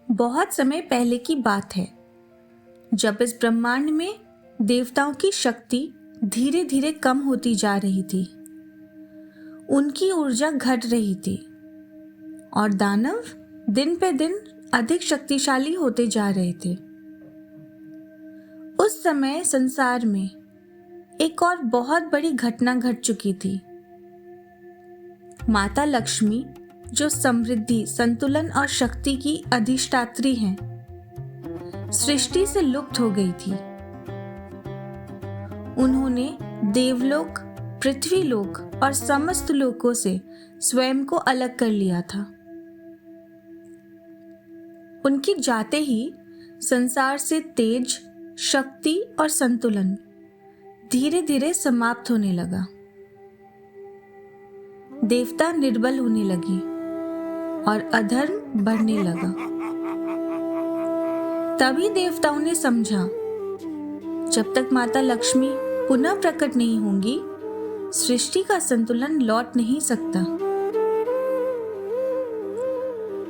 बहुत समय पहले की बात है, जब इस ब्रह्मांड में देवताओं की शक्ति धीरे धीरे कम होती जा रही थी। उनकी ऊर्जा घट रही थी और दानव दिन पे दिन अधिक शक्तिशाली होते जा रहे थे। उस समय संसार में एक और बहुत बड़ी घटना घट चुकी थी। माता लक्ष्मी, जो समृद्धि, संतुलन और शक्ति की अधिष्ठात्री हैं, सृष्टि से लुप्त हो गई थी। उन्होंने देवलोक, पृथ्वीलोक और समस्त लोकों से स्वयं को अलग कर लिया था। उनके जाते ही संसार से तेज, शक्ति और संतुलन धीरे धीरे समाप्त होने लगा। देवता निर्बल होने लगे और अधर्म बढ़ने लगा। तभी देवताओं ने समझा, जब तक माता लक्ष्मी पुनः प्रकट नहीं होंगी, सृष्टि का संतुलन लौट नहीं सकता।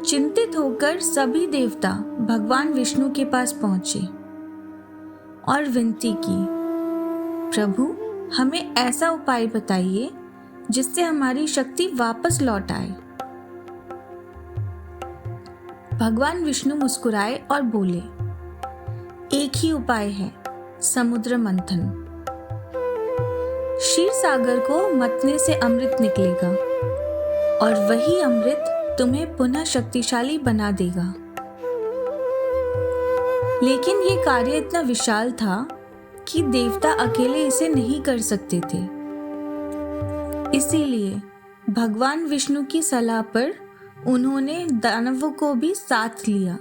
चिंतित होकर सभी देवता भगवान विष्णु के पास पहुंचे और विनती की, प्रभु, हमें ऐसा उपाय बताइए जिससे हमारी शक्ति वापस लौट आए। भगवान विष्णु मुस्कुराए और बोले, एक ही उपाय है, समुद्र मंथन। क्षीर सागर को मतने से अमृत निकलेगा और वही अमृत तुम्हें पुनः शक्तिशाली बना देगा। लेकिन ये कार्य इतना विशाल था कि देवता अकेले इसे नहीं कर सकते थे। इसीलिए भगवान विष्णु की सलाह पर उन्होंने दानवों को भी साथ लिया।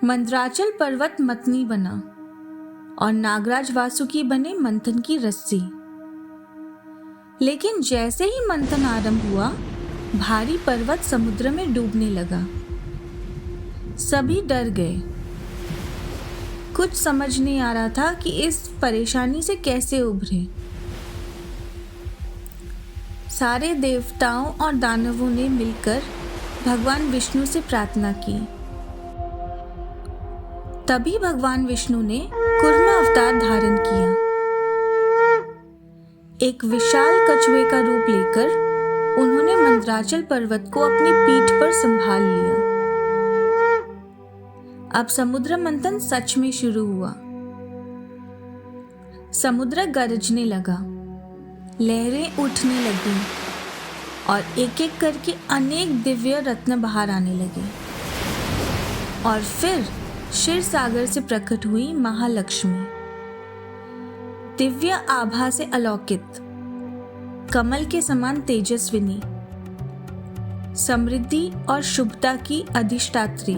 मंदराचल पर्वत मतनी बना और नागराज वासुकी बने मंथन की रस्सी। लेकिन जैसे ही मंथन आरंभ हुआ, भारी पर्वत समुद्र में डूबने लगा। सभी डर गए। कुछ समझ नहीं आ रहा था कि इस परेशानी से कैसे उभरे। सारे देवताओं और दानवों ने मिलकर भगवान विष्णु से प्रार्थना की। तभी भगवान विष्णु ने कूर्म अवतार धारण किया। एक विशाल कछुए का रूप लेकर उन्होंने मंदराचल पर्वत को अपनी पीठ पर संभाल लिया। अब समुद्र मंथन सच में शुरू हुआ। समुद्र गरजने लगा, लहरें उठने लगी और एक एक करके अनेक दिव्य रत्न बाहर आने लगे। और फिर क्षीर सागर से प्रकट हुई महालक्ष्मी, दिव्य आभा से अलौकित, कमल के समान तेजस्विनी, समृद्धि और शुभता की अधिष्ठात्री।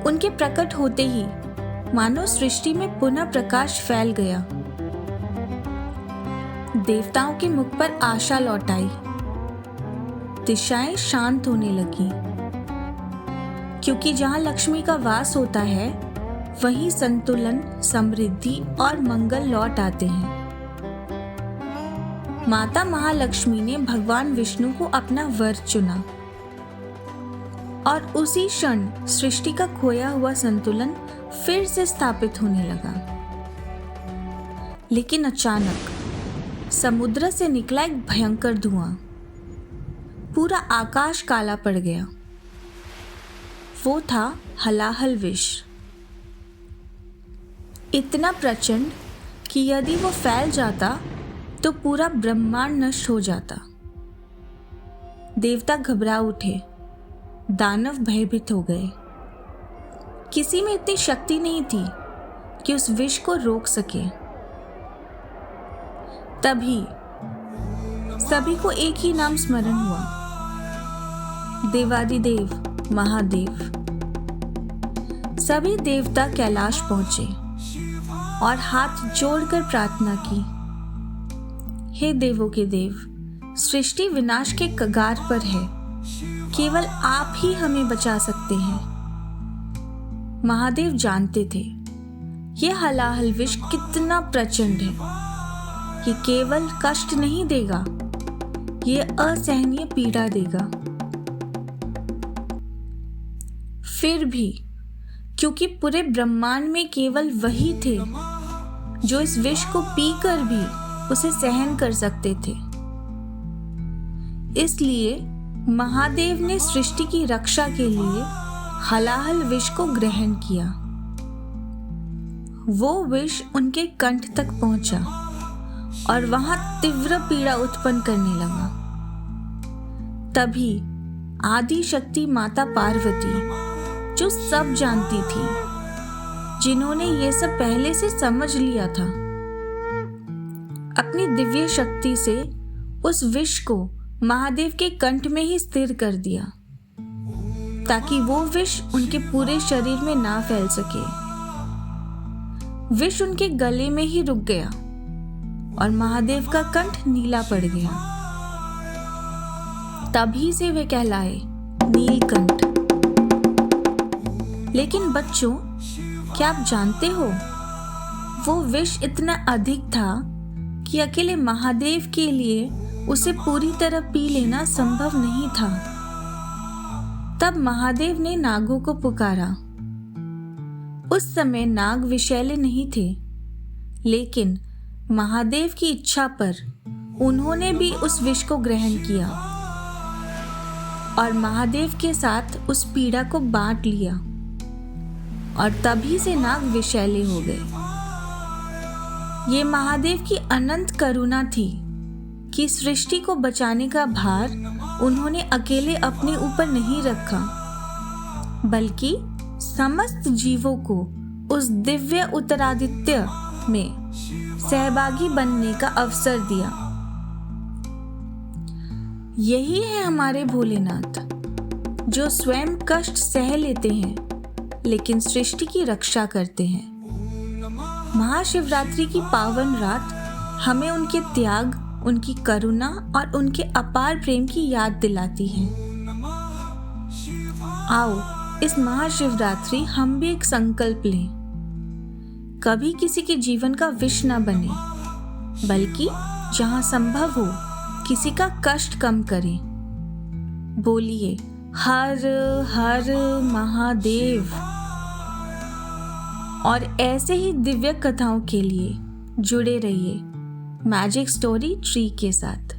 उनके प्रकट होते ही मानो सृष्टि में पुनः प्रकाश फैल गया। देवताओं के मुख पर आशा लौट आई। दिशाएं शांत होने लगी, क्योंकि जहां लक्ष्मी का वास होता है, वहीं संतुलन, समृद्धि और मंगल लौट आते हैं। माता महालक्ष्मी ने भगवान विष्णु को अपना वर चुना और उसी क्षण सृष्टि का खोया हुआ संतुलन फिर से स्थापित होने लगा। लेकिन अचानक समुद्र से निकला एक भयंकर धुआं। पूरा आकाश काला पड़ गया। वो था हलाहल विष, इतना प्रचंड कि यदि वो फैल जाता तो पूरा ब्रह्मांड नष्ट हो जाता। देवता घबरा उठे, दानव भयभीत हो गए। किसी में इतनी शक्ति नहीं थी कि उस विष को रोक सके। तभी सभी को एक ही नाम स्मरण हुआ, देवादिदेव महादेव। सभी देवता कैलाश पहुंचे और हाथ जोड़कर प्रार्थना की, हे देवों के देव, सृष्टि विनाश के कगार पर है, केवल आप ही हमें बचा सकते हैं। महादेव जानते थे यह हलाहल विष कितना प्रचंड है। ये केवल कष्ट नहीं देगा, ये असहनीय पीड़ा देगा। फिर भी क्योंकि पूरे ब्रह्मांड में केवल वही थे जो इस विष को पीकर भी उसे सहन कर सकते थे, इसलिए महादेव ने सृष्टि की रक्षा के लिए हलाहल विष को ग्रहण किया। वो विष उनके कंठ तक पहुंचा और वहां तीव्र पीड़ा उत्पन्न करने लगा। तभी आदि शक्ति माता पार्वती, जो सब जानती थी, जिन्होंने ये सब पहले से समझ लिया था, अपनी दिव्य शक्ति से उस विष को महादेव के कंठ में ही स्थिर कर दिया ताकि वो विष उनके पूरे शरीर में ना फैल सके। विष उनके गले में ही रुक गया और महादेव का कंठ नीला पड़ गया। तभी से वे कहलाए नीलकंठ। लेकिन बच्चों, क्या आप जानते हो, वो विष इतना अधिक था कि अकेले महादेव के लिए उसे पूरी तरह पी लेना संभव नहीं था। तब महादेव ने नागों को पुकारा। उस समय नाग विषैले नहीं थे, लेकिन महादेव की इच्छा पर उन्होंने भी उस विष को ग्रहण किया और महादेव के साथ उस पीड़ा को बांट लिया और तभी से नाग विषैले हो गए। ये महादेव की अनंत करुणा थी कि सृष्टि को बचाने का भार उन्होंने अकेले अपने ऊपर नहीं रखा, बल्कि समस्त जीवों को उस दिव्य उत्तरादित्य में सहभागी बनने का अवसर दिया। यही है हमारे भोलेनाथ, जो स्वयं कष्ट सह लेते हैं लेकिन सृष्टि की रक्षा करते हैं। महाशिवरात्रि की पावन रात हमें उनके त्याग, उनकी करुणा और उनके अपार प्रेम की याद दिलाती है। आओ इस महाशिवरात्रि हम भी एक संकल्प लें, कभी किसी के जीवन का विष न बने, बल्कि जहां संभव हो किसी का कष्ट कम करें। बोलिए हर हर महादेव। और ऐसे ही दिव्य कथाओं के लिए जुड़े रहिए मैजिक स्टोरी ट्री के साथ।